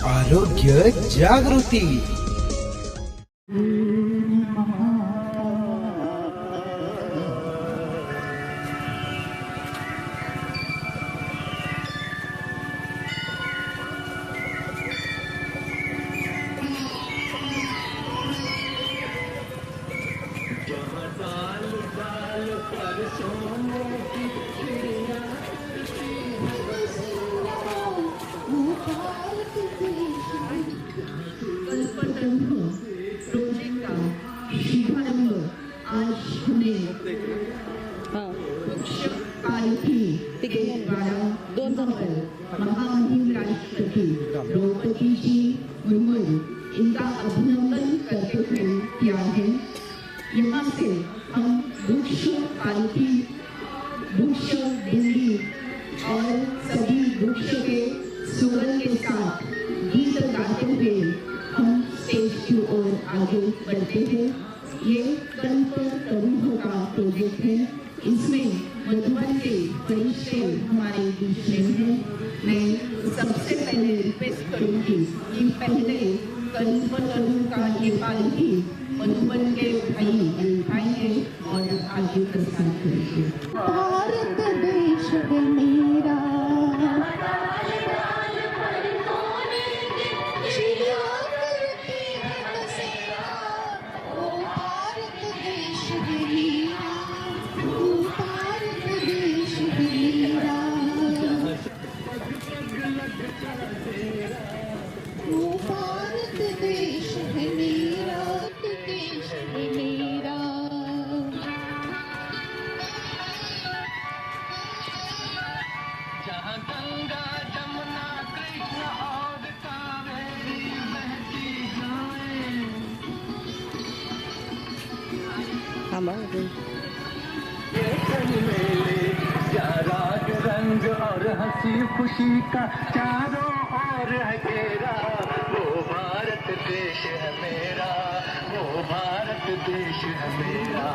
आरोग्य जागृती। महामहिम राष्ट्रपति द्रौपदी जी मुर्मू इनका अभिनंदन करते हुए किया है। यहाँ से हम वृक्ष कालिकी, वृक्ष दिल्ली और सभी वृक्ष के सुगंध के साथ गीत गाते हुए हम स्टेज की ओर आगे बढ़ते हैं। ये कल्प तरुण का प्रोजेक्ट है। इसमें मधुबन के फरिश्ते हमारे बीच में हैं। मैं सबसे पहले रिक्वेस्ट करूंगी कि पहले कल्प तरुण का ये पालकी मधुबन के भाई उठाएंगे और आगे प्रसार करेंगे। भारत देश है मेरा, राग रंग और हंसी खुशी का चारों ओर है घेरा। वो भारत देश है मेरा, वो भारत देश है मेरा।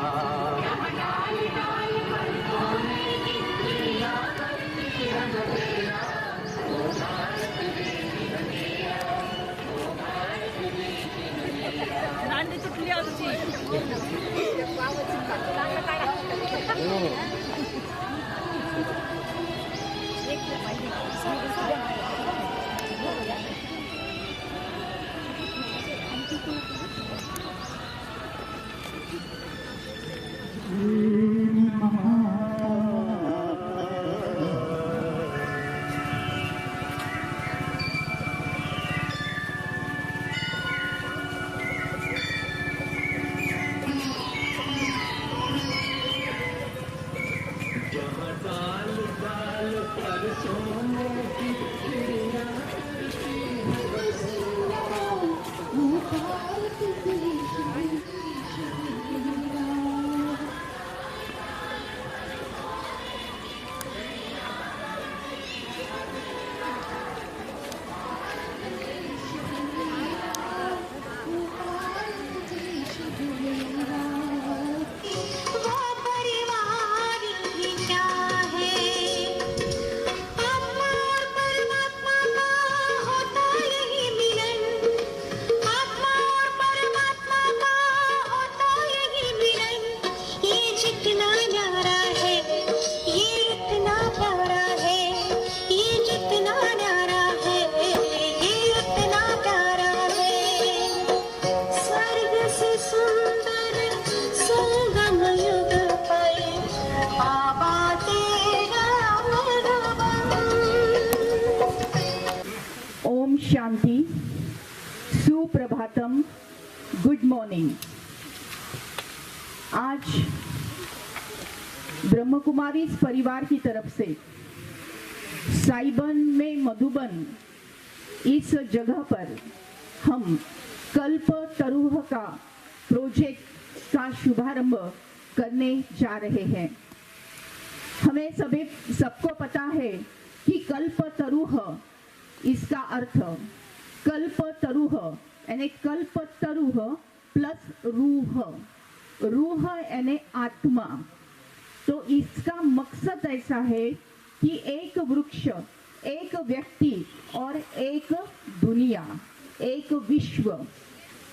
शांति, सुप्रभातम, गुड मॉर्निंग। आज ब्रह्म कुमारी परिवार की तरफ से साइबन में मधुबन इस जगह पर हम कल्प तरुह का प्रोजेक्ट का शुभारंभ करने जा रहे हैं। हमें सबको पता है कि कल्प तरुह इसका अर्थ कल्प तरुह यानी कल्प तरुह प्लस रूह, रूह यानी आत्मा। तो इसका मकसद ऐसा है कि एक वृक्ष एक व्यक्ति और एक दुनिया, एक विश्व,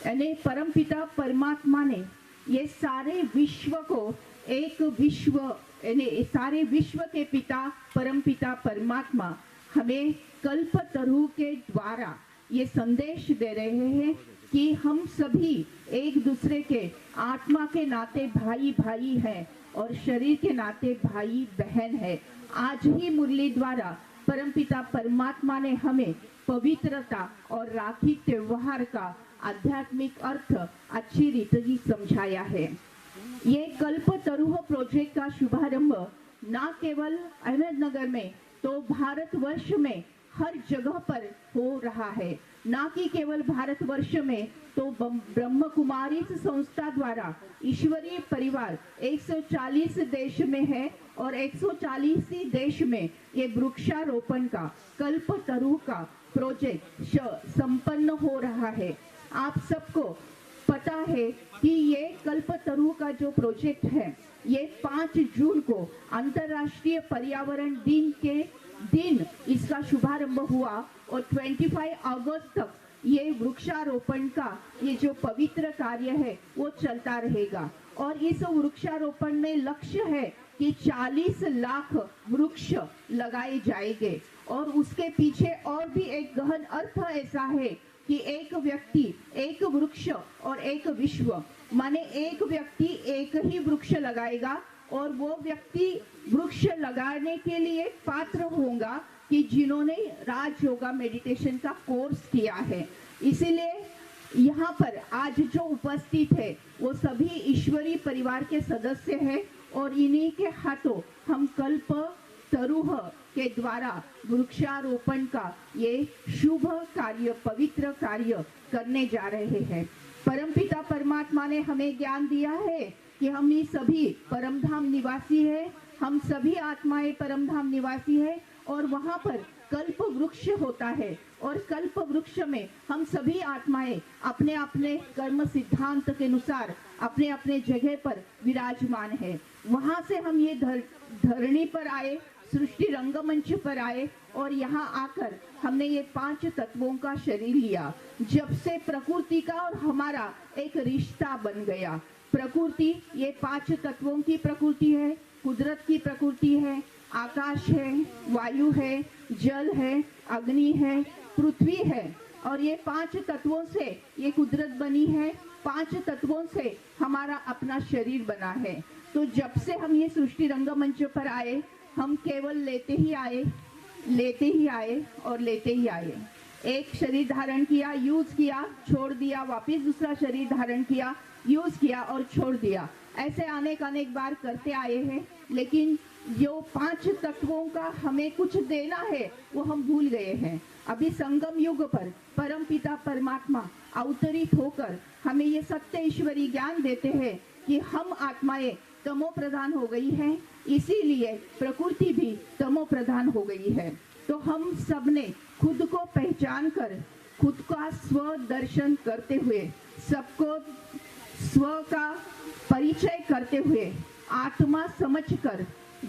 यानी परमपिता परमात्मा ने ये सारे विश्व को एक विश्व, यानी सारे विश्व के पिता परमपिता परमात्मा हमें कल्पतरु के द्वारा ये संदेश दे रहे हैं कि हम सभी एक दूसरे के आत्मा के नाते भाई भाई हैं और शरीर के नाते भाई बहन है। आज ही मुरली द्वारा परमपिता परमात्मा ने हमें पवित्रता और राखी त्योहार का आध्यात्मिक अर्थ अच्छी रीति समझाया है। ये कल्पतरुह प्रोजेक्ट का शुभारंभ न केवल अहमदनगर में तो भारतवर्ष में हर जगह पर हो रहा है, न कि केवल भारतवर्ष में तो ब्रह्म कुमारी संस्था द्वारा ईश्वरीय परिवार 140 देश में है और 140 देश में ये वृक्षारोपण का कल्पतरु का प्रोजेक्ट संपन्न हो रहा है। आप सबको पता है कि ये कल्पतरु का जो प्रोजेक्ट है ये 5 जून को अंतर्राष्ट्रीय पर्यावरण दिन के दिन इसका शुभारंभ हुआ और 25 अगस्त तक ये वृक्षारोपण का ये जो पवित्र कार्य है वो चलता रहेगा। और इस वृक्षारोपण में लक्ष्य है कि 40 लाख वृक्ष लगाए जाएंगे और उसके पीछे और भी एक गहन अर्थ ऐसा है कि एक व्यक्ति एक वृक्ष और एक विश्व, माने एक व्यक्ति एक ही वृक्ष लगाएगा और वो व्यक्ति वृक्ष लगाने के लिए पात्र होगा कि जिन्होंने राज योगा मेडिटेशन का कोर्स किया है। इसीलिए यहाँ पर आज जो उपस्थित है वो सभी ईश्वरीय परिवार के सदस्य हैं और इन्हीं के हाथों हम कल्प तरुह के द्वारा वृक्षारोपण का ये शुभ कार्य, पवित्र कार्य करने जा रहे हैं। परमपिता परमात्मा ने हमें ज्ञान दिया है कि हम ये सभी परमधाम निवासी हैं, हम सभी आत्माएं परमधाम निवासी हैं और वहाँ पर कल्प वृक्ष होता है और कल्प वृक्ष में हम सभी आत्माएं अपने अपने कर्म सिद्धांत के अनुसार अपने अपने जगह पर विराजमान है। वहाँ से हम ये धरणी पर आए, सृष्टि रंगमंच पर आए और यहाँ आकर हमने ये 5 तत्वों का शरीर लिया। जब से प्रकृति का और हमारा एक रिश्ता बन गया। प्रकृति ये 5 तत्वों की प्रकृति है, कुदरत की प्रकृति है, आकाश है, वायु है, जल है, अग्नि है, पृथ्वी है और ये 5 तत्वों से ये कुदरत बनी है। 5 तत्वों से हमारा अपना शरीर बना है। तो जब से हम ये सृष्टि रंगमंच पर आए हम केवल लेते ही आए और लेते ही आए। एक शरीर धारण किया, यूज किया, छोड़ दिया, वापस दूसरा शरीर धारण किया, यूज किया और छोड़ दिया। ऐसे अनेक बार करते आए हैं, लेकिन जो 5 तत्वों का हमें कुछ देना है वो हम भूल गए हैं। अभी संगम युग पर परमपिता परमात्मा अवतरित होकर हमें ये सत्य ईश्वरी ज्ञान देते हैं कि हम आत्माएं तमो प्रधान हो गई हैं, इसीलिए प्रकृति भी तमो प्रधान हो गई है। तो हम सब ने खुद को पहचान कर खुद का स्व दर्शन करते हुए, सबको स्व का परिचय करते हुए, आत्मा समझकर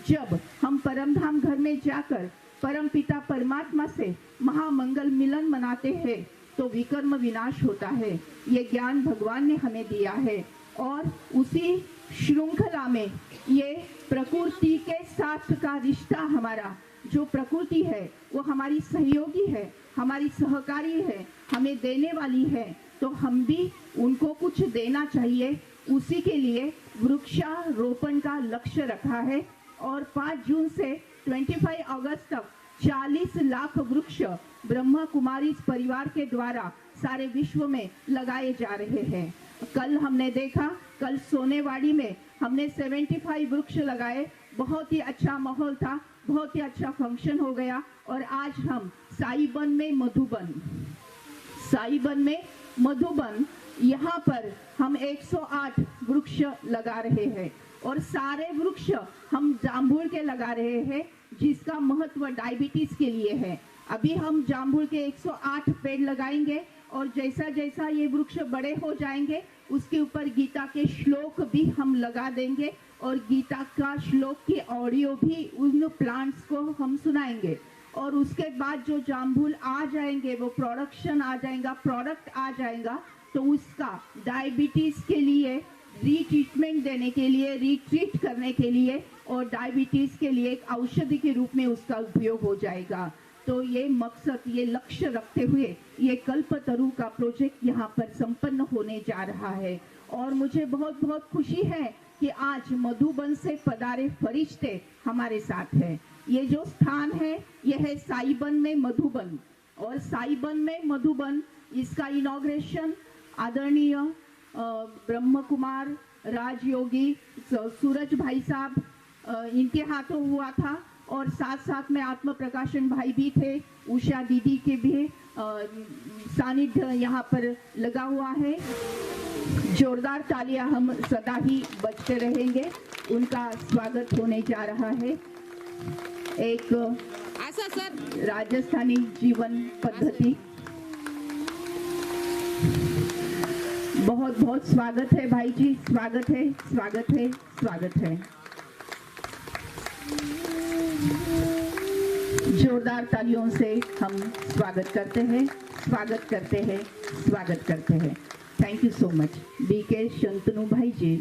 जब हम परमधाम घर में जाकर परमपिता परमात्मा से महामंगल मिलन मनाते हैं तो विकर्म विनाश होता है। ये ज्ञान भगवान ने हमें दिया है और उसी श्रृंखला में ये प्रकृति के साथ का रिश्ता, हमारा जो प्रकृति है वो हमारी सहयोगी है, हमारी सहकारी है, हमें देने वाली है, तो हम भी उनको कुछ देना चाहिए। उसी के लिए वृक्षारोपण का लक्ष्य रखा है और 5 जून से 25 अगस्त तक 40 लाख वृक्ष ब्रह्मा कुमारी परिवार के द्वारा सारे विश्व में लगाए जा रहे हैं। कल हमने देखा, कल सोनेवाड़ी में हमने 75 वृक्ष लगाए, बहुत ही अच्छा माहौल था, बहुत ही अच्छा फंक्शन हो गया। और आज हम साईबन में मधुबन यहाँ पर हम 108 वृक्ष लगा रहे हैं और सारे वृक्ष हम जामुन के लगा रहे हैं, जिसका महत्व डायबिटीज के लिए है। अभी हम जामुन के 108 पेड़ लगाएंगे और जैसा जैसा ये वृक्ष बड़े हो जाएंगे उसके ऊपर गीता के श्लोक भी हम लगा देंगे और गीता का श्लोक की ऑडियो भी उन प्लांट्स को हम सुनाएंगे। और उसके बाद जो जाम्बुल आ जाएंगे, वो प्रोडक्शन आ जाएगा, प्रोडक्ट आ जाएगा, तो उसका डायबिटीज के लिए रीट्रीटमेंट देने के लिए, रीट्रीट करने के लिए और डायबिटीज के लिए एक औषधि के रूप में उसका उपयोग हो जाएगा। तो ये मकसद, ये लक्ष्य रखते हुए ये कल्पतरु का प्रोजेक्ट यहाँ पर संपन्न होने जा रहा है। और मुझे बहुत बहुत खुशी है कि आज मधुबन से पधारे फरिश्ते हमारे साथ हैं। ये जो स्थान है ये है साईबन में मधुबन, और साईबन में मधुबन इसका इनॉग्रेशन आदरणीय ब्रह्म कुमार राजयोगी सूरज भाई साहब इनके हाथों हुआ था, और साथ साथ में आत्म प्रकाशन भाई भी थे, उषा दीदी के भी सानिध्य यहाँ पर लगा हुआ है। जोरदार तालियां हम सदा ही बजते रहेंगे। उनका स्वागत होने जा रहा है। एक राजस्थानी जीवन पद्धति, बहुत बहुत स्वागत है भाई जी, स्वागत है, स्वागत है, स्वागत है। जोरदार तालियों से हम स्वागत करते हैं, स्वागत करते हैं, स्वागत करते हैं। Thank you so much BK Shantanu भाई जी।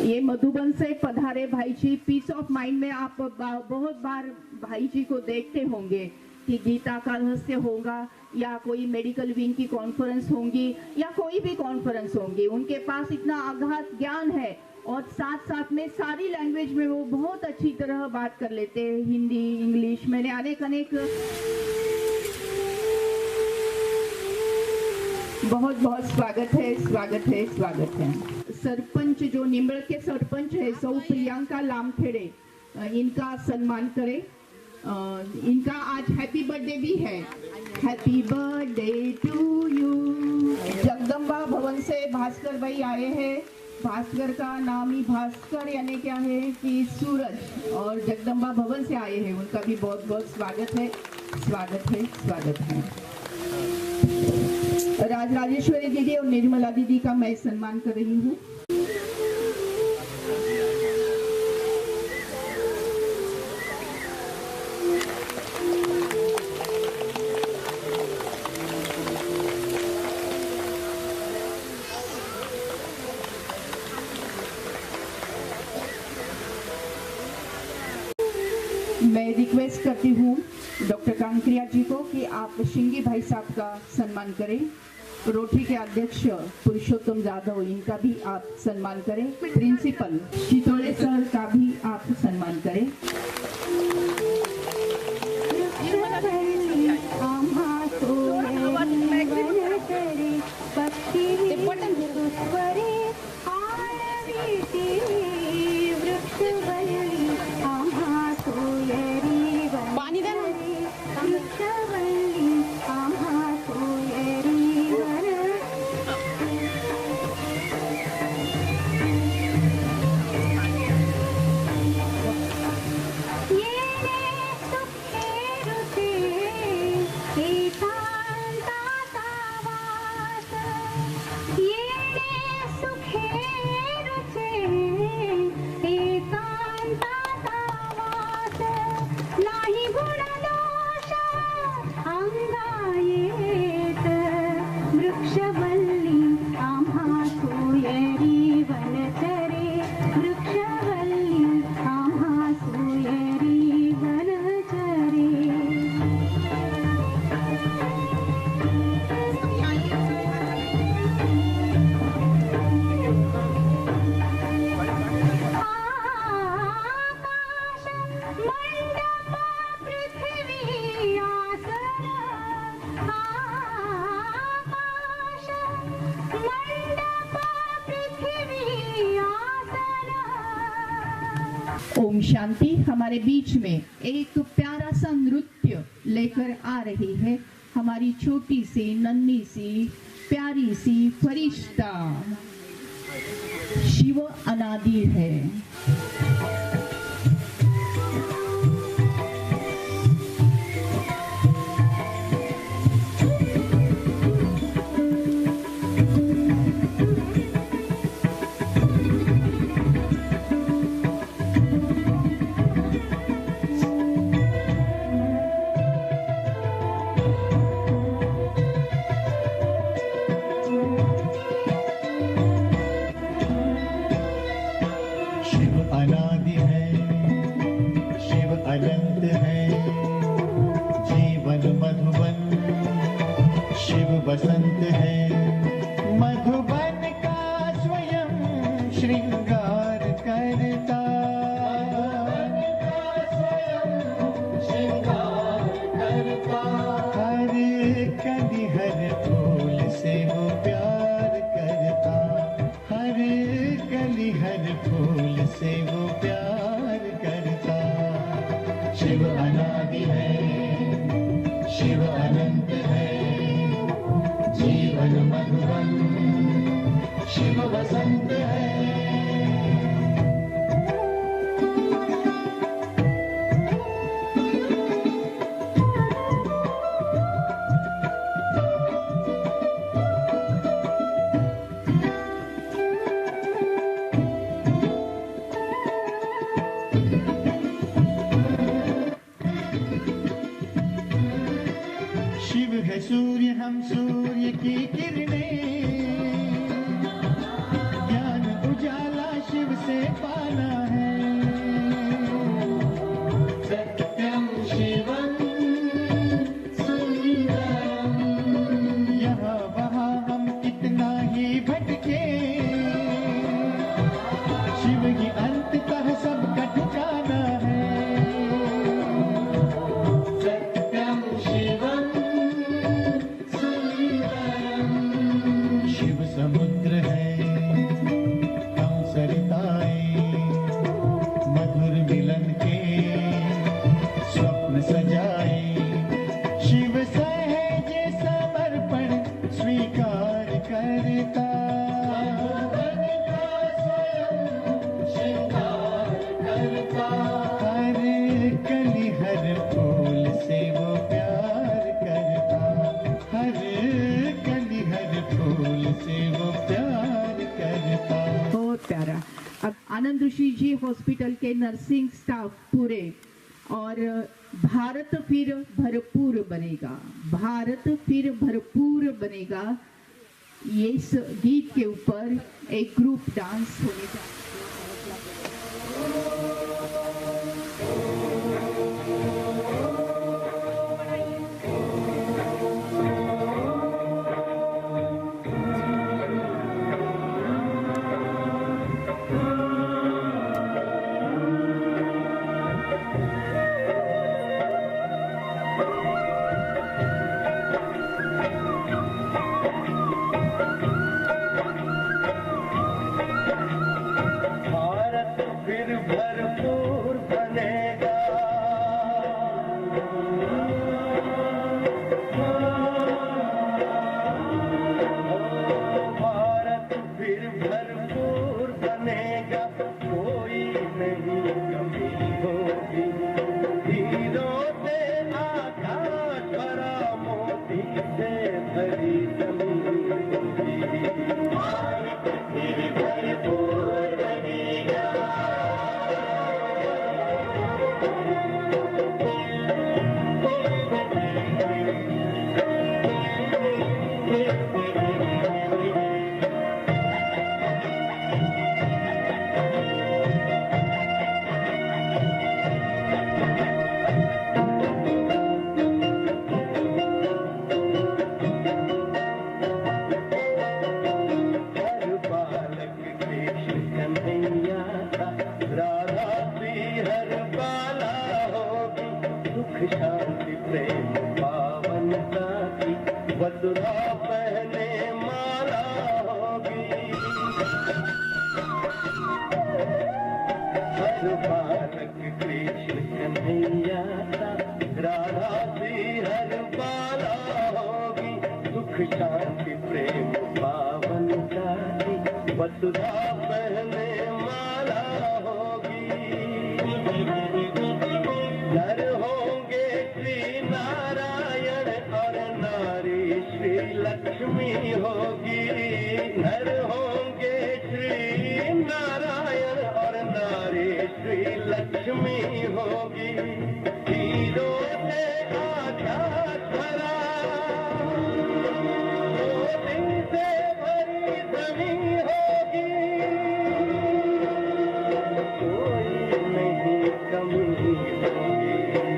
ये मधुबन से पधारे भाई जी, पीस ऑफ माइंड में आप बहुत बार भाई जी को देखते होंगे कि गीता का रहस्य होगा या कोई मेडिकल विंग की कॉन्फ्रेंस होंगी या कोई भी कॉन्फ्रेंस होंगी, उनके पास इतना अगाध ज्ञान है और साथ साथ में सारी लैंग्वेज में वो बहुत अच्छी तरह बात कर लेते हैं, हिंदी, इंग्लिश। मैंने अनेक बहुत बहुत स्वागत है, स्वागत है, स्वागत है। सरपंच जो निम्बड़ के सरपंच है सौ प्रियंका लामखेड़े, इनका सम्मान करें। इनका आज हैप्पी बर्थडे भी है। Happy birthday to you. Jagdamba Bhawan से भास्कर भाई आए हैं। भास्कर का नाम ही भास्कर यानी क्या है कि सूरज, और जगदम्बा भवन से आए हैं, उनका भी बहुत बहुत स्वागत है, स्वागत है, स्वागत है। राजेश्वरी दीदी और निर्मला दीदी का मैं सम्मान कर रही हूँ। मैं रिक्वेस्ट करती हूँ डॉक्टर कांकरिया जी को कि आप शिंगी भाई साहब का सम्मान करें। रोटरी के अध्यक्ष पुरुषोत्तम जाधव, इनका भी आप सम्मान करें। प्रिंसिपल चितोड़े सर का भी आप सम्मान करें। ओम शांति। हमारे बीच में एक प्यारा सा नृत्य लेकर आ रही है हमारी छोटी सी नन्ही सी प्यारी सी फरिश्ता। शिव अनादि है। बसंत है, जीवन मधुबन शिव बसंत है। मधुबन का स्वयं श्रृंगार करता, हर कली हर फूल से वो प्यार करता, हर कली हर फूल से वो प्यार करता। शिव अनादि है, शिव अनंत है, जीवन मधुबन शिव बसंत है। शिव है सूर्य, हम सूर्य की किरणें, ज्ञान उजाला शिव से पाना है। सत्यम शिवम सुंदरम, यहाँ वहाँ हम कितना ही भटके, शिव ही अंततः सबका ठिकाना है। सत्यम शिवम शिव समुद्र है, हम सरिताएं, मधुर मिलन के स्वप्न सजाए। शिव सहज समर्पण स्वीकार करता, हर कली हर फूल से वो प्यार करता, हर कली हर फूल से वो प्यार करता। बहुत प्यारा। अब आनंद ऋषि जी हॉस्पिटल के नर्सिंग स्टाफ पूरे, और भारत फिर भरपूर बनेगा, भारत फिर भरपूर बनेगा, ये इस गीत के ऊपर एक ग्रुप डांस होने जा रहा है। शांति प्रेम पावनता की वसुधा पहले माला होगी। नर होंगे श्री नारायण और नारी श्री लक्ष्मी होगी। नर होंगे श्री नारायण और नारी श्री लक्ष्मी होगी। हीरों से आकाश भरा कोई नहीं कमी होगी।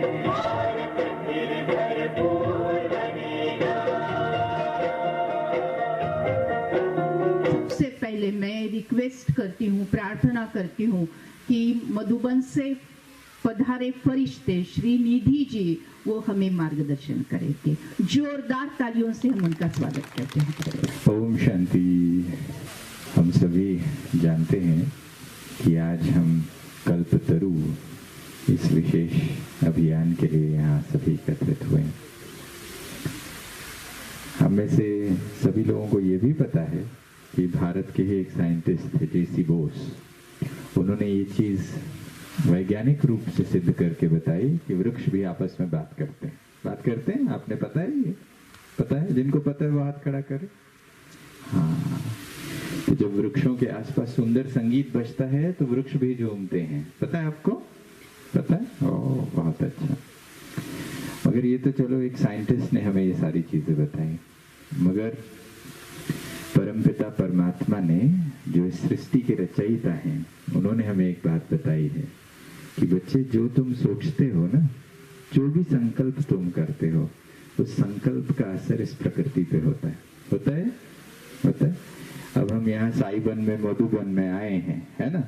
रिक्वेस्ट करती हूँ, प्रार्थना करती हूँ कि मधुबन से पधारे फरिश्ते श्री निधि जी वो हमें मार्गदर्शन करेंगे। जोरदार तालियों से हम उनका स्वागत करते हैं। ओम शांति। हम सभी जानते हैं कि आज हम कल्पतरु इस विशेष अभियान के लिए यहाँ सभी एकत्रित हुए हैं। हम में से सभी लोगों को ये भी पता है कि भारत के ही एक साइंटिस्ट थे JC बोस। उन्होंने ये चीज़ वैज्ञानिक रूप से सिद्ध करके बताई कि वृक्ष भी आपस में बात करते हैं। बात करते हैं, आपने पता है ये? पता है? जिनको पता है वो हाथ खड़ा करे। हाँ, तो जब वृक्षों के आसपास सुंदर संगीत बजता है तो वृक्ष भी झूमते हैं। पता है आपको? पता है? ओह, बहुत अच्छा। मगर ये तो चलो एक साइंटिस्ट ने हमें ये सारी चीजें बताई, मगर परमपिता परमात्मा ने जो इस सृष्टि के रचयिता हैं उन्होंने हमें एक बात बताई है कि बच्चे, जो तुम सोचते हो ना, जो भी संकल्प तुम करते हो, उस संकल्प का असर इस प्रकृति पे होता है। होता है? होता है। अब हम यहाँ साईबन में, मधुबन में आए हैं, है ना?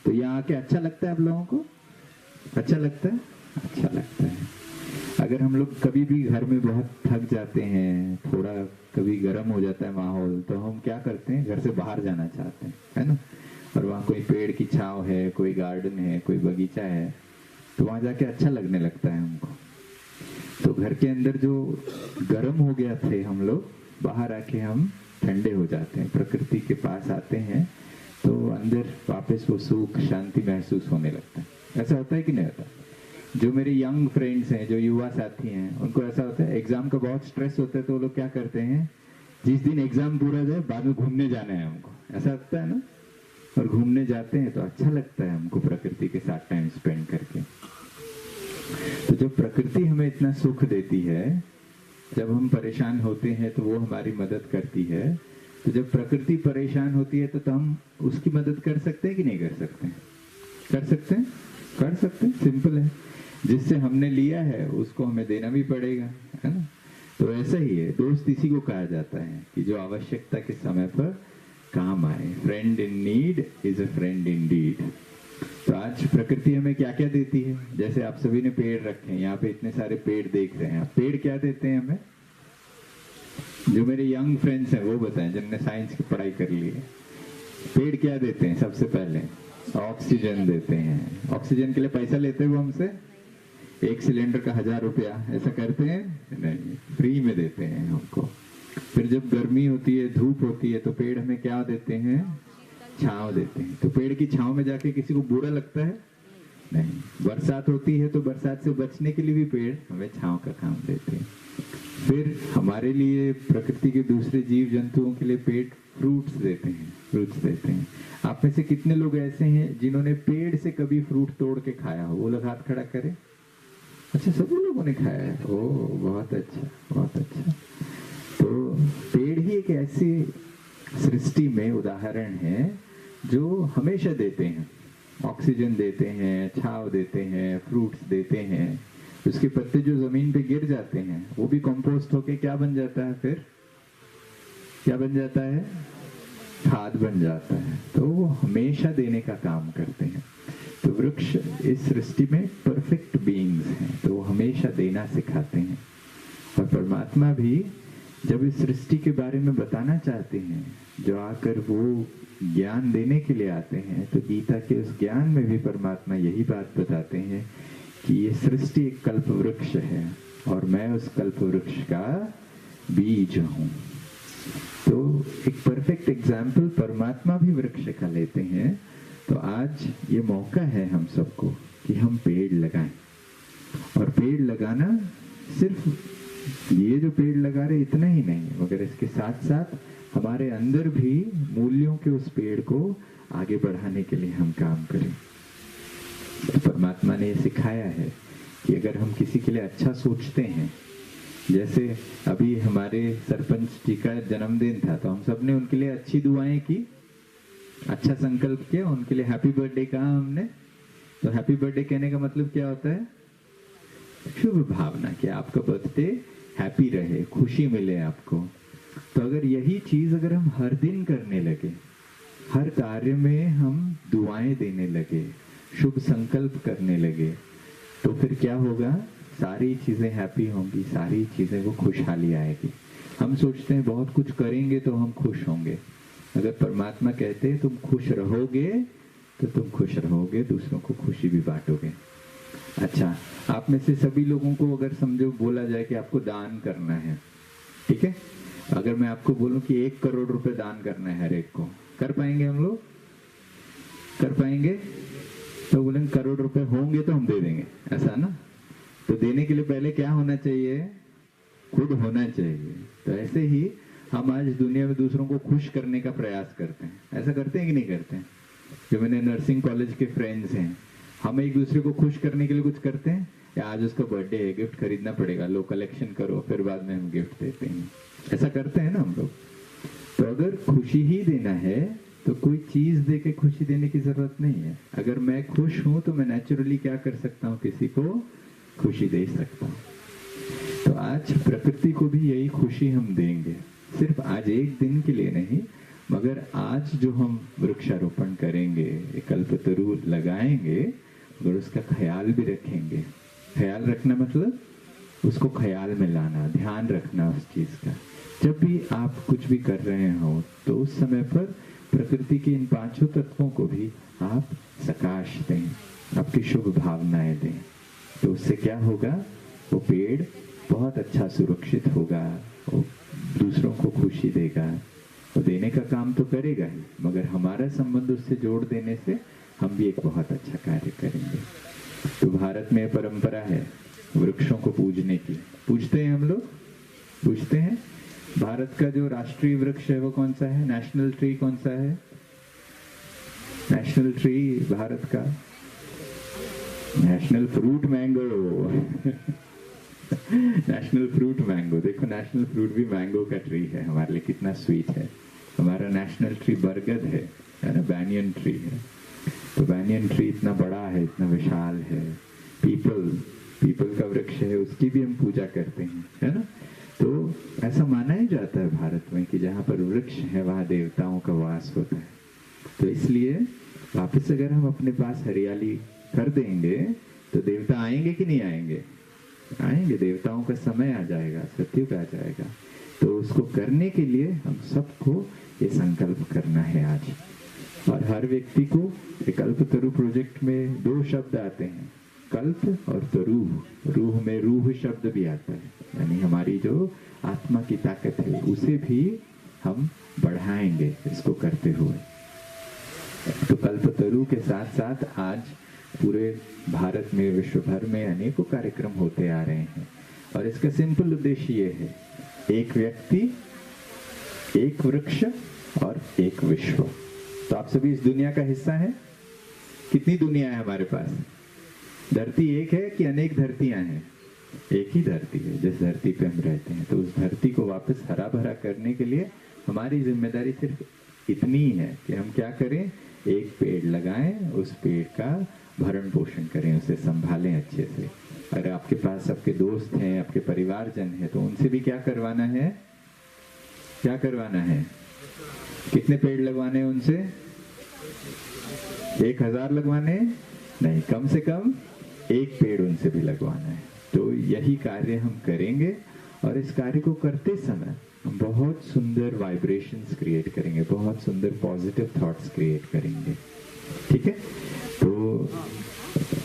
तो यहाँ आके अच्छा लगता है आप लोगों को? अच्छा लगता है? अच्छा लगता है। अगर हम लोग कभी भी घर में बहुत थक जाते हैं, थोड़ा कभी गर्म हो जाता है माहौल, तो हम क्या करते हैं? घर से बाहर जाना चाहते हैं, है ना? और वहाँ कोई पेड़ की छांव है, कोई गार्डन है, कोई बगीचा है, तो वहाँ जाके अच्छा लगने लगता है हमको। तो घर के अंदर जो गर्म हो गया थे हम लोग, बाहर आके हम ठंडे हो जाते हैं, प्रकृति के पास आते हैं, तो अंदर वापस वो सुख शांति महसूस होने लगता है। ऐसा होता है कि नहीं होता? जो मेरे यंग फ्रेंड्स हैं, जो युवा साथी हैं, उनको ऐसा होता है, एग्जाम का बहुत स्ट्रेस होता है, तो वो लोग क्या करते हैं, जिस दिन एग्जाम पूरा जाए बाद में घूमने जाना है हमको, ऐसा लगता है ना? और घूमने जाते हैं तो अच्छा लगता है हमको प्रकृति के साथ टाइम स्पेंड करके। तो जब प्रकृति हमें इतना सुख देती है, जब हम परेशान होते हैं तो वो हमारी मदद करती है, तो जब प्रकृति परेशान होती है तो हम उसकी मदद कर सकते हैं कि नहीं कर सकते? कर सकते हैं? कर सकते हैं। सिंपल है। जिससे हमने लिया है उसको हमें देना भी पड़ेगा, है ना? तो ऐसा ही है, दोस्त इसी को कहा जाता है कि जो आवश्यकता के समय पर काम आए। Friend in need is a friend indeed. तो आज प्रकृति हमें क्या क्या देती है? जैसे आप सभी ने पेड़ रखे हैं, यहाँ पे इतने सारे पेड़ देख रहे हैं। पेड़ क्या देते हैं हमें? जो मेरे यंग फ्रेंड्स हैं वो बताएं, जिनने साइंस की पढ़ाई कर ली है। पेड़ क्या देते हैं? सबसे पहले ऑक्सीजन देते हैं। ऑक्सीजन के लिए पैसा लेते हैं वो हमसे? एक सिलेंडर का 1000 रुपया, ऐसा करते हैं? नहीं, फ्री में देते हैं हमको। फिर जब गर्मी होती है, धूप होती है, तो पेड़ हमें क्या देते हैं? छांव देते हैं। तो पेड़ की छांव में जाके किसी को बुरा लगता है? नहीं। बरसात होती है तो बरसात से बचने के लिए भी पेड़ हमें छांव का काम देते हैं। फिर हमारे लिए, प्रकृति के दूसरे जीव जंतुओं के लिए पेड़ फ्रूट्स देते हैं। फ्रूट्स देते हैं। आप में से कितने लोग ऐसे हैं जिन्होंने पेड़ से कभी फ्रूट तोड़ के खाया हो? वो लोग हाथ खड़ा करें। अच्छा, सब लोगों ने खाया है। ओह, बहुत अच्छा, बहुत अच्छा। तो पेड़ ही एक ऐसी सृष्टि में उदाहरण है जो हमेशा देते हैं। ऑक्सीजन देते हैं, छांव देते हैं, फ्रूट्स देते हैं। उसके पत्ते जो जमीन पे गिर जाते हैं वो भी कंपोस्ट होके क्या बन जाता है? फिर क्या बन जाता है? खाद बन जाता है। तो वो हमेशा देने का काम करते हैं। तो वृक्ष इस सृष्टि में परफेक्ट बीइंग्स हैं, तो वो हमेशा देना सिखाते हैं। और परमात्मा भी जब इस सृष्टि के बारे में बताना चाहते हैं, जो आकर वो ज्ञान देने के लिए आते हैं, तो गीता के उस ज्ञान में भी परमात्मा यही बात बताते हैं कि ये सृष्टि एक कल्प वृक्ष है और मैं उस कल्प वृक्ष का बीज हूं। तो एक परफेक्ट एग्जाम्पल परमात्मा भी वृक्ष का लेते हैं। तो आज ये मौका है हम सबको कि हम पेड़ लगाएं। और पेड़ लगाना सिर्फ ये जो पेड़ लगा रहे इतना ही नहीं, मगर इसके साथ साथ हमारे अंदर भी मूल्यों के उस पेड़ को आगे बढ़ाने के लिए हम काम करें। तो परमात्मा ने ये सिखाया है कि अगर हम किसी के लिए अच्छा सोचते हैं, जैसे अभी हमारे सरपंच जी का जन्मदिन था, तो हम सब ने उनके लिए अच्छी दुआएं की, अच्छा संकल्प किया, उनके लिए हैप्पी बर्थडे कहा हमने। तो हैप्पी बर्थडे कहने का मतलब क्या होता है? शुभ भावना कि आपका बर्थडे हैप्पी रहे, खुशी मिले आपको। तो अगर यही चीज अगर हम हर दिन करने लगे, हर कार्य में हम दुआएं देने लगे, शुभ संकल्प करने लगे, तो फिर क्या होगा? सारी चीजें हैप्पी होंगी, सारी चीजें को खुशहाली आएगी। हम सोचते हैं बहुत कुछ करेंगे तो हम खुश होंगे। अगर परमात्मा कहते हैं तुम खुश रहोगे तो तुम खुश रहोगे, दूसरों को खुशी भी बांटोगे। अच्छा, आप में से सभी लोगों को अगर समझो बोला जाए कि आपको दान करना है, ठीक है, अगर मैं आपको बोलूं कि 1 करोड़ रुपए दान करना है हर एक को, कर पाएंगे हम लोग? कर पाएंगे? तो बोलेंगे करोड़ रुपए होंगे तो हम दे देंगे, ऐसा ना? तो देने के लिए पहले क्या होना चाहिए? खुद होना चाहिए। तो ऐसे ही हम आज दुनिया में दूसरों को खुश करने का प्रयास करते हैं। ऐसा करते हैं कि नहीं करते हैं? जो मैंने नर्सिंग कॉलेज के फ्रेंड्स हैं, हम एक दूसरे को खुश करने के लिए कुछ करते हैं, या आज उसका बर्थडे है, गिफ्ट खरीदना पड़ेगा, लो कलेक्शन करो, फिर बाद में हम गिफ्ट देते हैं। ऐसा करते हैं ना हम लोग। तो अगर खुशी ही देना है तो कोई चीज दे के खुशी देने की जरूरत नहीं है। अगर मैं खुश हूं तो मैं नेचुरली क्या कर सकता हूं? किसी को खुशी दे सकता हूं। तो आज प्रकृति को भी यही खुशी हम देंगे, सिर्फ आज एक दिन के लिए नहीं, मगर आज जो हम वृक्षारोपण करेंगे, कल्पतरु लगाएंगे, मगर उसका ख्याल भी रखेंगे। ख्याल रखना मतलब उसको ख्याल में लाना, ध्यान रखना उस चीज का। जब भी आप कुछ भी कर रहे हो तो उस समय पर प्रकृति के इन 5 तत्वों को भी आप सकाश दें, आपकी शुभ भावनाएं दें। तो उससे क्या होगा? वो पेड़ बहुत अच्छा सुरक्षित होगा, वो दूसरों को खुशी देगा, वो देने का काम तो करेगा ही, मगर हमारा संबंध उससे जोड़ देने से हम भी एक बहुत अच्छा कार्य करेंगे। तो भारत में परंपरा है वृक्षों को पूजने की। पूजते हैं हम लोग? पूजते हैं। भारत का जो राष्ट्रीय वृक्ष है वो कौन सा है? नेशनल ट्री कौन सा है? नेशनल ट्री भारत का national fruit mango. National fruit mango. देखो, नेशनल फ्रूट भी मैंगो का ट्री है हमारे लिए, कितना स्वीट है। हमारा नेशनल ट्री बरगद है ना, बैनियन ट्री है। तो बैनियन ट्री इतना बड़ा है, इतना विशाल है। पीपल का वृक्ष है, उसकी भी हम पूजा करते हैं, है ना। तो ऐसा माना ही जाता है भारत में कि जहाँ पर वृक्ष है वहाँ देवताओं का वास होता है। तो इसलिए वापस अगर हम अपने पास हरियाली कर देंगे तो देवता आएंगे कि नहीं आएंगे? आएंगे। देवताओं का समय आ जाएगा, सत्युग आ जाएगा। तो उसको करने के लिए हम सबको ये संकल्प करना है आज। और हर व्यक्ति को कल्पतरु प्रोजेक्ट में 2 शब्द आते हैं, कल्प और तरू। रूह में रूह शब्द भी आता है, यानी हमारी जो आत्मा की ताकत है उसे भी हम बढ़ाएंगे इसको करते हुए। तो कल्पतरु के साथ साथ आज पूरे भारत में, विश्व भर में अनेकों कार्यक्रम होते आ रहे हैं। और इसका सिंपल उद्देश्य ये है, एक व्यक्ति, एक वृक्ष और एक विश्व। तो आप सभी इस दुनिया का हिस्सा हैं। कितनी दुनिया है हमारे पास? धरती एक है कि अनेक धरतियां हैं? एक ही धरती है जिस धरती पे हम रहते हैं। तो उस धरती को वापस हरा भरा करने के लिए हमारी जिम्मेदारी सिर्फ इतनी ही है कि हम क्या करें? एक पेड़ लगाएं, उस पेड़ का भरण पोषण करें, उसे संभालें अच्छे से। अगर आपके पास आपके दोस्त हैं, आपके परिवारजन हैं, तो उनसे भी क्या करवाना है? क्या करवाना है? कितने पेड़ लगवाने हैं उनसे? 1000 लगवाने? नहीं, कम से कम 1 पेड़ उनसे भी लगवाना है। तो यही कार्य हम करेंगे। और इस कार्य को करते समय हम बहुत सुंदर वाइब्रेशंस क्रिएट करेंगे, बहुत सुंदर पॉजिटिव थॉट्स क्रिएट करेंगे। ठीक है? तो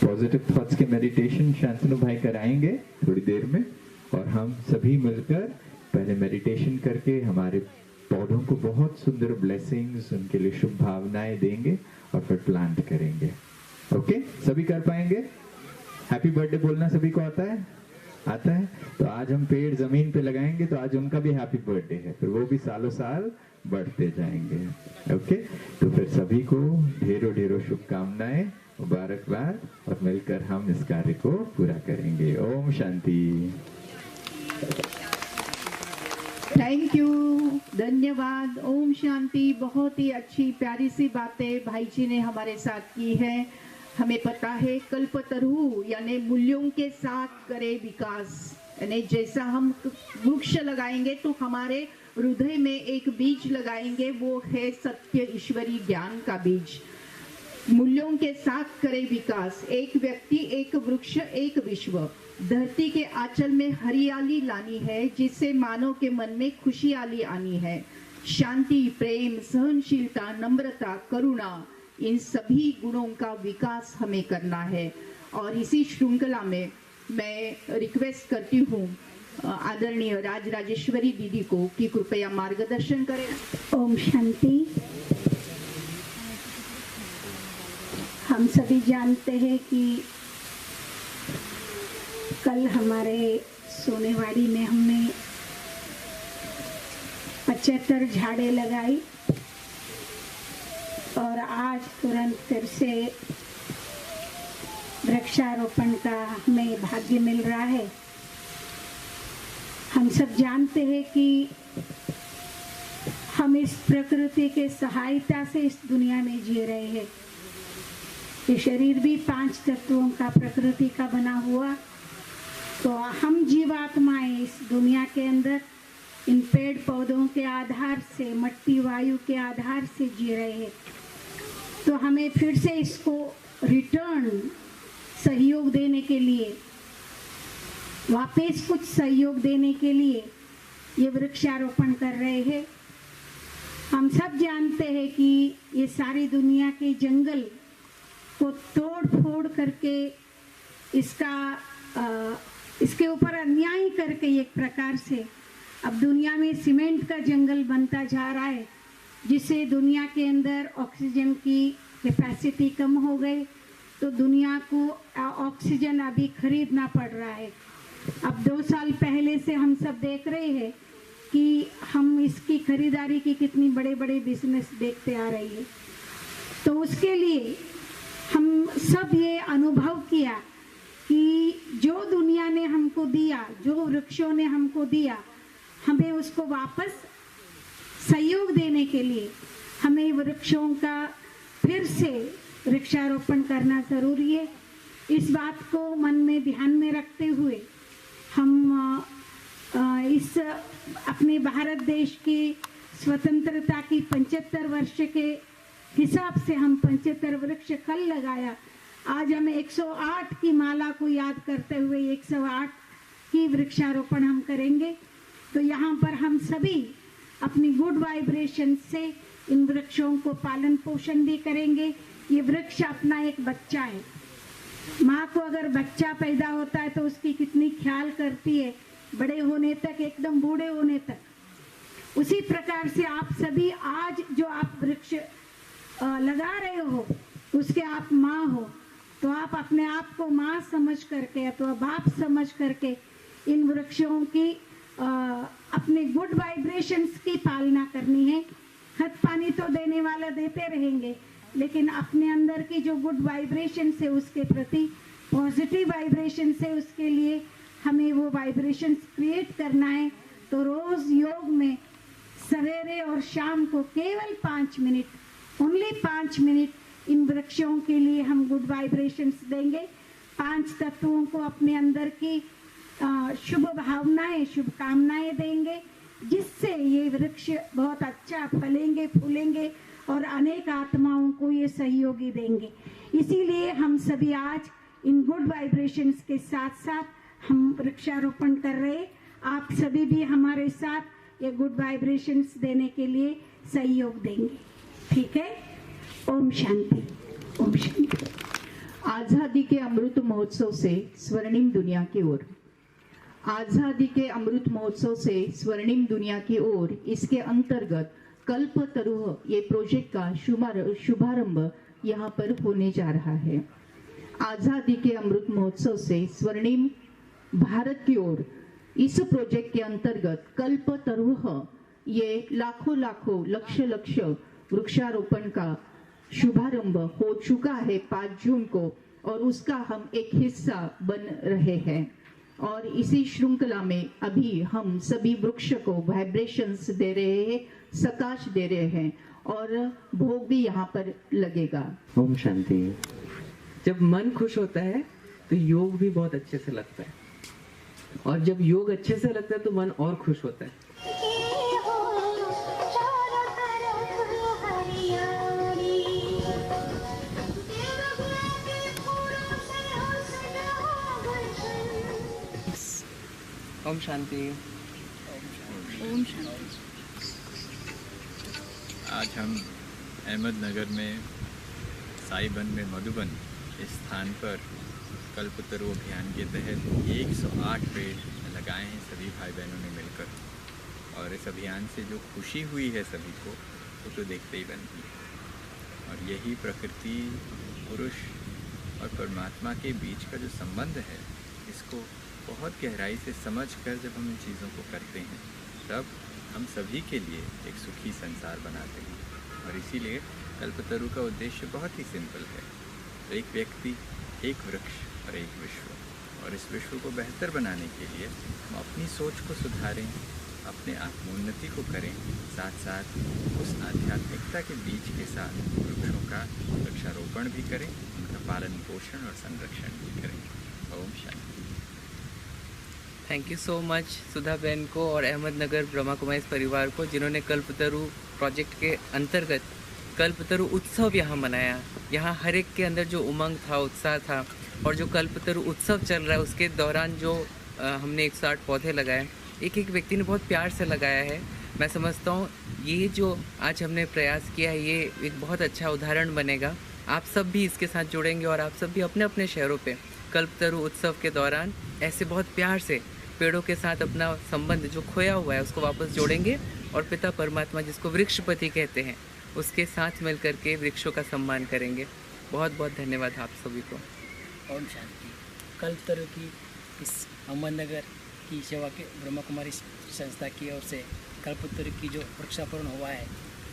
पॉजिटिव थॉट्स के मेडिटेशन शांतनु भाई कराएंगे थोड़ी देर में, और हम सभी मिलकर पहले मेडिटेशन करके हमारे पौधों को बहुत सुंदर ब्लेसिंग्स, उनके लिए शुभ भावनाएं देंगे और फिर प्लांट करेंगे। ओके? सभी कर पाएंगे? हैप्पी बर्थडे बोलना सभी को आता है? आता है? तो आज हम पेड़ जमीन पे लगाएंगे, तो आज उनका भी हैप्पी बर्थडे है, फिर वो भी सालों साल बढ़ते जाएंगे। ओके? तो फिर सभी को ढेरों ढेरों शुभकामनाएं, मुबारकबाद, और मिलकर हम इस कार्य को पूरा करेंगे। ओम शांति। थैंक यू, धन्यवाद। ओम शांति। बहुत ही अच्छी प्यारी सी बातें भाई जी ने हमारे साथ की है। हमें पता है कल्पतरु यानी मूल्यों के साथ करे विकास, यानी जैसा हम वृक्ष लगाएंगे तो हमारे हृदय में एक बीज लगाएंगे, वो है सत्य ईश्वरी ज्ञान का बीज। मूल्यों के साथ करे विकास, एक व्यक्ति एक वृक्ष एक विश्व। धरती के आंचल में हरियाली लानी है, जिससे मानव के मन में खुशहाली आनी है। शांति, प्रेम, सहनशीलता, नम्रता, करुणा, इन सभी गुणों का विकास हमें करना है। और इसी श्रृंखला में मैं रिक्वेस्ट करती हूँ आदरणीय राजेश्वरी दीदी को कि कृपया मार्गदर्शन करें। ओम शांति। हम सभी जानते हैं कि कल हमारे सोनेवाड़ी में हमने 75 झाड़ें लगाई और आज तुरंत फिर से वृक्षारोपण का हमें भाग्य मिल रहा है। हम सब जानते हैं कि हम इस प्रकृति के सहायता से इस दुनिया में जी रहे हैं। ये शरीर भी 5 तत्वों का प्रकृति का बना हुआ, तो हम जीवात्माएं इस दुनिया के अंदर इन पेड़ पौधों के आधार से, मट्टी वायु के आधार से जी रहे हैं। तो हमें फिर से इसको रिटर्न सहयोग देने के लिए, वापस कुछ सहयोग देने के लिए ये वृक्षारोपण कर रहे हैं। हम सब जानते हैं कि ये सारी दुनिया के जंगल को तोड़ फोड़ करके इसके ऊपर अन्याय करके एक प्रकार से अब दुनिया में सीमेंट का जंगल बनता जा रहा है, जिससे दुनिया के अंदर ऑक्सीजन की कैपेसिटी कम हो गई, तो दुनिया को ऑक्सीजन अभी खरीदना पड़ रहा है। अब 2 साल पहले से हम सब देख रहे हैं कि हम इसकी खरीदारी की कितनी बड़े बड़े बिजनेस देखते आ रही है। तो उसके लिए हम सब ये अनुभव किया कि जो दुनिया ने हमको दिया, जो वृक्षों ने हमको दिया, हमें उसको वापस सहयोग देने के लिए हमें वृक्षों का फिर से वृक्षारोपण करना जरूरी है। इस बात को मन में ध्यान में रखते हुए हम इस अपने भारत देश की स्वतंत्रता की 75 वर्ष के हिसाब से हम 75 वृक्ष कल लगाया। आज हमें 108 की माला को याद करते हुए 108 की वृक्षारोपण हम करेंगे। तो यहाँ पर हम सभी अपनी गुड वाइब्रेशन से इन वृक्षों को पालन पोषण भी करेंगे। ये वृक्ष अपना एक बच्चा है। माँ को अगर बच्चा पैदा होता है तो उसकी कितनी ख्याल करती है, बड़े होने तक, एकदम बूढ़े होने तक। उसी प्रकार से आप सभी आज जो आप वृक्ष लगा रहे हो, उसके आप माँ हो, तो आप अपने आप को माँ समझ करके अथवा बाप समझ करके इन वृक्षों की अपने गुड वाइब्रेशंस की पालना करनी है। खत पानी तो देने वाला देते रहेंगे, लेकिन अपने अंदर की जो गुड वाइब्रेशन है उसके प्रति पॉजिटिव वाइब्रेशन से उसके लिए हमें वो वाइब्रेशंस क्रिएट करना है। तो रोज योग में सवेरे और शाम को केवल 5 मिनट, ओनली 5 मिनट इन वृक्षों के लिए हम गुड वाइब्रेशंस देंगे। 5 तत्वों को अपने अंदर की शुभ भावनाएं, शुभकामनाएं देंगे, जिससे ये वृक्ष बहुत अच्छा फलेंगे, फूलेंगे और अनेक आत्माओं को ये सहयोगी देंगे। इसीलिए हम सभी आज इन गुड वाइब्रेशंस के साथ साथ हम वृक्षारोपण कर रहे हैं। आप सभी भी हमारे साथ ये गुड वाइब्रेशंस देने के लिए सहयोग देंगे, ठीक है? ओम शांति, ओम शांति। आजादी के अमृत महोत्सव से स्वर्णिम दुनिया की ओर, आजादी के अमृत महोत्सव से स्वर्णिम दुनिया की ओर, इसके अंतर्गत कल्पतरुः ये प्रोजेक्ट का शुभारंभ यहाँ पर होने जा रहा है। आजादी के अमृत महोत्सव से स्वर्णिम भारत की ओर, इस प्रोजेक्ट के अंतर्गत कल्पतरुः ये लाखों लक्ष वृक्षारोपण का शुभारंभ हो चुका है 5 जून को, और उसका हम एक हिस्सा बन रहे हैं। और इसी श्रृंखला में अभी हम सभी वृक्ष को वाइब्रेशंस दे रहे हैं, सकाश दे रहे हैं, और भोग भी यहाँ पर लगेगा। ओम शांति। जब मन खुश होता है तो योग भी बहुत अच्छे से लगता है, और जब योग अच्छे से लगता है तो मन और खुश होता है। ओम शांति। ओम शांति। आज हम अहमदनगर में साईबन में मधुबन इस स्थान पर कल्पतरु अभियान के तहत 108 पेड़ लगाए हैं सभी भाई बहनों ने मिलकर। और इस अभियान से जो खुशी हुई है सभी को वो तो देखते ही बनती है। और यही प्रकृति, पुरुष और परमात्मा के बीच का जो संबंध है, इसको बहुत गहराई से समझकर जब हम इन चीज़ों को करते हैं तब हम सभी के लिए एक सुखी संसार बनाते हैं। और इसीलिए कल्पतरु का उद्देश्य बहुत ही सिंपल है। तो एक व्यक्ति, एक वृक्ष और एक विश्व। और इस विश्व को बेहतर बनाने के लिए हम अपनी सोच को सुधारें, अपने आत्मोन्नति को करें, साथ साथ उस आध्यात्मिकता के बीज के साथ वृक्षों का वृक्षारोपण भी करें, उनका पालन पोषण और संरक्षण भी करें। Om Shanti. Thank you so much सुधा बहन को और अहमदनगर ब्रह्मा कुमारी परिवार को, जिन्होंने कल्पतरु प्रोजेक्ट के अंतर्गत कल्पतरु उत्सव यहाँ मनाया। यहाँ हर एक के अंदर जो उमंग था, उत्साह था, और जो कल्पतरु उत्सव चल रहा है उसके दौरान जो हमने 108 पौधे लगाए, एक एक व्यक्ति ने बहुत प्यार से लगाया है। मैं समझता हूँ ये जो आज हमने प्रयास किया है ये एक बहुत अच्छा उदाहरण बनेगा। आप सब भी इसके साथ जुड़ेंगे और आप सब भी अपने अपने शहरों पे कल्पतरु उत्सव के दौरान ऐसे बहुत प्यार से पेड़ों के साथ अपना संबंध जो खोया हुआ है उसको वापस जोड़ेंगे और पिता परमात्मा, जिसको वृक्षपति कहते हैं, उसके साथ मिल करके वृक्षों का सम्मान करेंगे। बहुत बहुत धन्यवाद आप सभी को। ओम शांति। कल्पतरु की इस अहमदनगर की सेवा के ब्रह्मा कुमारी संस्था की ओर से कल्पतरु की जो वृक्षारोपण हुआ है,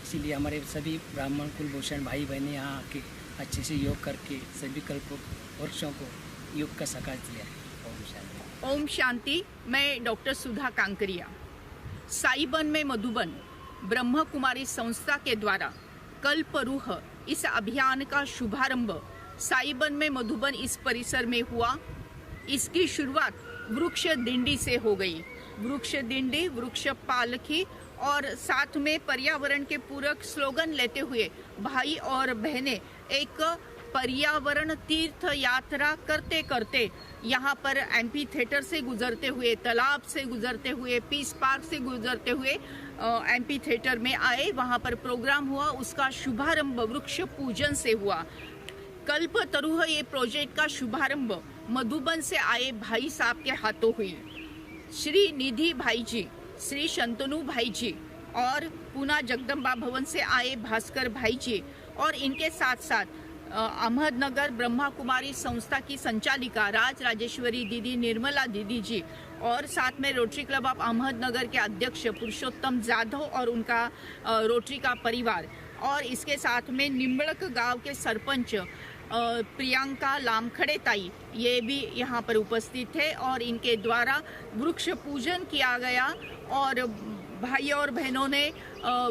इसीलिए हमारे सभी ब्राह्मण कुलभूषण भाई बहनें यहाँ आके अच्छे से योग करके सभी कल्प वृक्षों को योग का साकार दिया है। ओम शांति। ओम शांति। मैं डॉक्टर सुधा कांकरिया, साईबन में मधुबन ब्रह्म कुमारी संस्था के द्वारा कल्परुह इस अभियान का शुभारंभ साईबन में मधुबन इस परिसर में हुआ। इसकी शुरुआत वृक्ष दिंडी से हो गई। वृक्ष दिंडी, वृक्ष पालकी और साथ में पर्यावरण के पूरक स्लोगन लेते हुए भाई और बहनें एक पर्यावरण तीर्थ यात्रा करते करते यहाँ पर एमपी थिएटर से गुजरते हुए, तालाब से गुजरते हुए, पीस पार्क से गुजरते हुए एमपी थिएटर में आए। वहाँ पर प्रोग्राम हुआ, उसका शुभारंभ वृक्ष पूजन से हुआ। कल्पतरुह ये प्रोजेक्ट का शुभारंभ मधुबन से आए भाई साहब के हाथों हुई। श्री निधि भाई जी, श्री शंतनु भाई जी और पूना जगदम्बा भवन से आए भास्कर भाई जी और इनके साथ साथ अहमदनगर ब्रह्मा कुमारी संस्था की संचालिका राजेश्वरी दीदी, निर्मला दीदी जी और साथ में रोटरी क्लब ऑफ अहमदनगर के अध्यक्ष पुरुषोत्तम जाधव और उनका रोटरी का परिवार, और इसके साथ में निम्बड़क गांव के सरपंच प्रियंका लामखड़े ताई, ये भी यहाँ पर उपस्थित थे और इनके द्वारा वृक्ष पूजन किया गया। और भाई और बहनों ने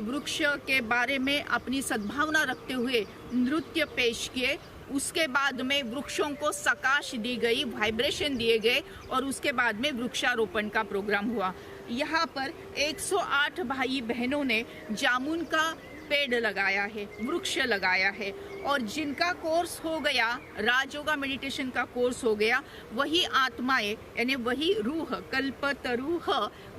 वृक्ष के बारे में अपनी सद्भावना रखते हुए नृत्य पेश किए। उसके बाद में वृक्षों को सकाश दी गई, वाइब्रेशन दिए गए और उसके बाद में वृक्षारोपण का प्रोग्राम हुआ। यहाँ पर 108 भाई बहनों ने जामुन का पेड़ लगाया है, वृक्ष लगाया है, और जिनका कोर्स हो गया, राजयोगा मेडिटेशन का कोर्स हो गया, वही आत्माएं यानी वही रूह, कल्पतरुह,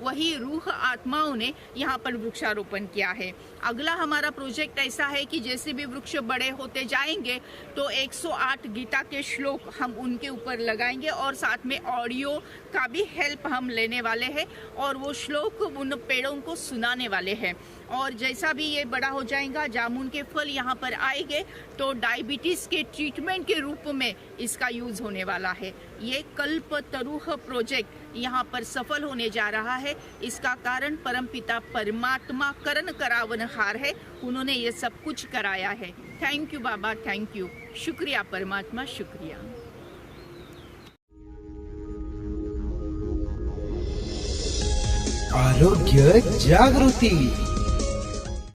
वही रूह आत्माओं ने यहाँ पर वृक्षारोपण किया है। अगला हमारा प्रोजेक्ट ऐसा है कि जैसे भी वृक्ष बड़े होते जाएंगे तो 108 गीता के श्लोक हम उनके ऊपर लगाएंगे और साथ में ऑडियो का भी हेल्प हम लेने वाले हैं और वो श्लोक उन पेड़ों को सुनाने वाले हैं। और जैसा भी ये बड़ा हो जाएगा, जामुन के फल यहाँ पर आएंगे तो डायबिटीज के ट्रीटमेंट के रूप में इसका यूज होने वाला है। ये कल्पतरुह प्रोजेक्ट यहाँ पर सफल होने जा रहा है। इसका कारण परमपिता परमात्मा करण करावनहार है, उन्होंने ये सब कुछ कराया है। Thank you Baba, thank you, शुक्रिया परमात्मा, शुक्रिया। आरोग्य जागृति।